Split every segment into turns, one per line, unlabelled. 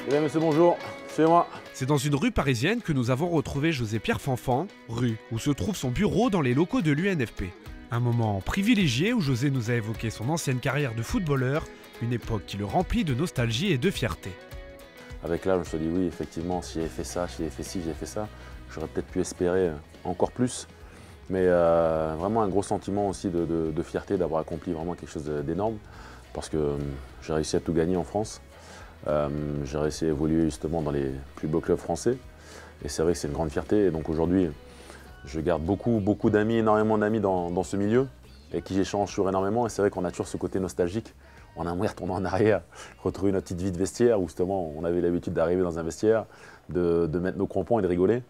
Mesdames et messieurs, bonjour, c'est moi.
C'est dans une rue parisienne que nous avons retrouvé José-Pierre Fanfan, rue où se trouve son bureau dans les locaux de l'UNFP. Un moment privilégié où José nous a évoqué son ancienne carrière de footballeur, une époque qui le remplit de nostalgie et de fierté.
Avec là, je me suis dit oui, effectivement, si j'avais fait ça, si j'avais fait ci, j'avais fait ça, j'aurais peut-être pu espérer encore plus. Mais vraiment un gros sentiment aussi de fierté d'avoir accompli vraiment quelque chose d'énorme. Parce que j'ai réussi à tout gagner en France. J'ai réussi à évoluer justement dans les plus beaux clubs français. Et c'est vrai que c'est une grande fierté. Et donc aujourd'hui, je garde beaucoup d'amis, énormément d'amis dans ce milieu, avec qui j'échange toujours énormément. Et c'est vrai qu'on a toujours ce côté nostalgique. On aimerait retourner en arrière, retrouver notre petite vie de vestiaire, où justement on avait l'habitude d'arriver dans un vestiaire, de mettre nos crampons et de rigoler.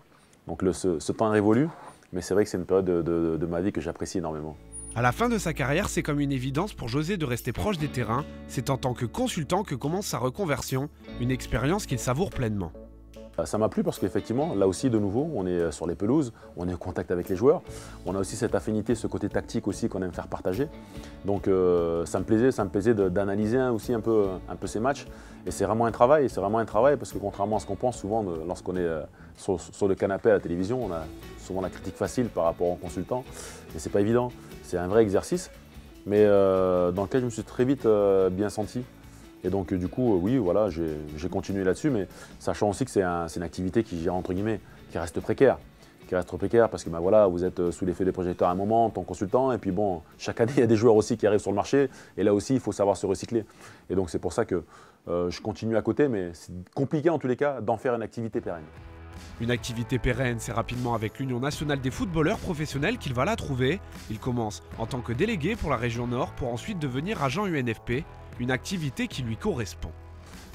Donc ce temps est révolu, mais c'est vrai que c'est une période de ma vie que j'apprécie énormément.
À la fin de sa carrière, c'est comme une évidence pour José de rester proche des terrains. C'est en tant que consultant que commence sa reconversion, une expérience qu'il savoure pleinement.
Ça m'a plu parce qu'effectivement, là aussi de nouveau, on est sur les pelouses, on est en contact avec les joueurs. On a aussi cette affinité, ce côté tactique aussi qu'on aime faire partager. Donc ça me plaisait d'analyser aussi un peu ces matchs. Et c'est vraiment un travail, parce que contrairement à ce qu'on pense souvent lorsqu'on est sur le canapé à la télévision, on a souvent la critique facile par rapport aux consultants. Et c'est pas évident, c'est un vrai exercice, mais dans lequel je me suis très vite bien senti. Et donc du coup, oui, voilà, j'ai continué là-dessus, mais sachant aussi que c'est une activité qui, entre guillemets, qui reste précaire. Parce que voilà, vous êtes sous l'effet des projecteurs à un moment en tant que consultant, et puis bon, chaque année, il y a des joueurs aussi qui arrivent sur le marché, et là aussi, il faut savoir se recycler. Et donc c'est pour ça que je continue à côté, mais c'est compliqué en tous les cas d'en faire une activité pérenne.
Une activité pérenne, c'est rapidement avec l'Union nationale des footballeurs professionnels qu'il va la trouver. Il commence en tant que délégué pour la région Nord pour ensuite devenir agent UNFP, une activité qui lui correspond.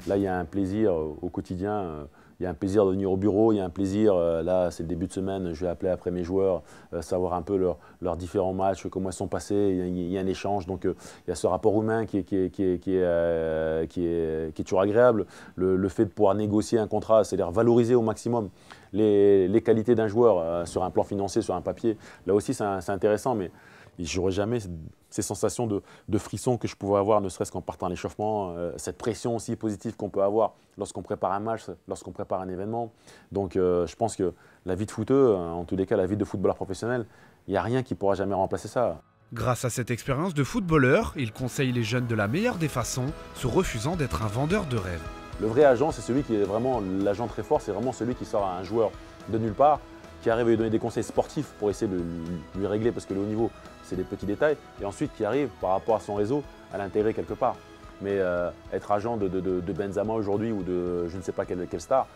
Là, il y a un plaisir au quotidien, il y a un plaisir de venir au bureau, il y a un plaisir, là c'est le début de semaine, je vais appeler après mes joueurs, savoir un peu leurs différents matchs, comment ils sont passés, il y a un échange, donc il y a ce rapport humain qui est toujours agréable. Le fait de pouvoir négocier un contrat, c'est-à-dire valoriser au maximum les qualités d'un joueur sur un plan financier, sur un papier, là aussi c'est intéressant, mais je n'aurais jamais ces sensations de frisson que je pouvais avoir, ne serait-ce qu'en partant à l'échauffement, cette pression aussi positive qu'on peut avoir lorsqu'on prépare un match, lorsqu'on prépare un événement. Donc je pense que la vie de footeux, en tous les cas la vie de footballeur professionnel, il n'y a rien qui pourra jamais remplacer ça.
Grâce à cette expérience de footballeur, il conseille les jeunes de la meilleure des façons, se refusant d'être un vendeur de rêves.
Le vrai agent, c'est celui qui est vraiment l'agent très fort, c'est vraiment celui qui sort à un joueur de nulle part, qui arrive à lui donner des conseils sportifs pour essayer de lui régler, parce que le haut niveau, c'est des petits détails, et ensuite qui arrive, par rapport à son réseau, à l'intégrer quelque part. Mais être agent de Benzema aujourd'hui ou de je ne sais pas quelle star,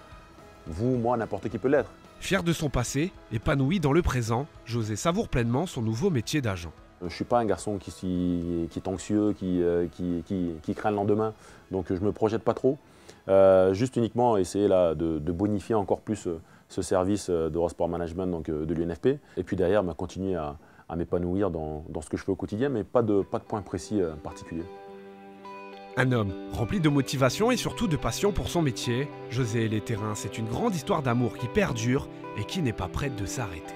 vous, moi, n'importe qui peut l'être.
Fier de son passé, épanoui dans le présent, José savoure pleinement son nouveau métier d'agent.
Je ne suis pas un garçon qui est anxieux, qui craint le lendemain, donc je ne me projette pas trop. Juste uniquement essayer là, de bonifier encore plus ce service d'Eurosport Management, donc de l'UNFP, et puis derrière continuer à m'épanouir dans ce que je fais au quotidien, mais pas de point précis particulier.
Un homme rempli de motivation et surtout de passion pour son métier, José et les terrains, c'est une grande histoire d'amour qui perdure et qui n'est pas prête de s'arrêter.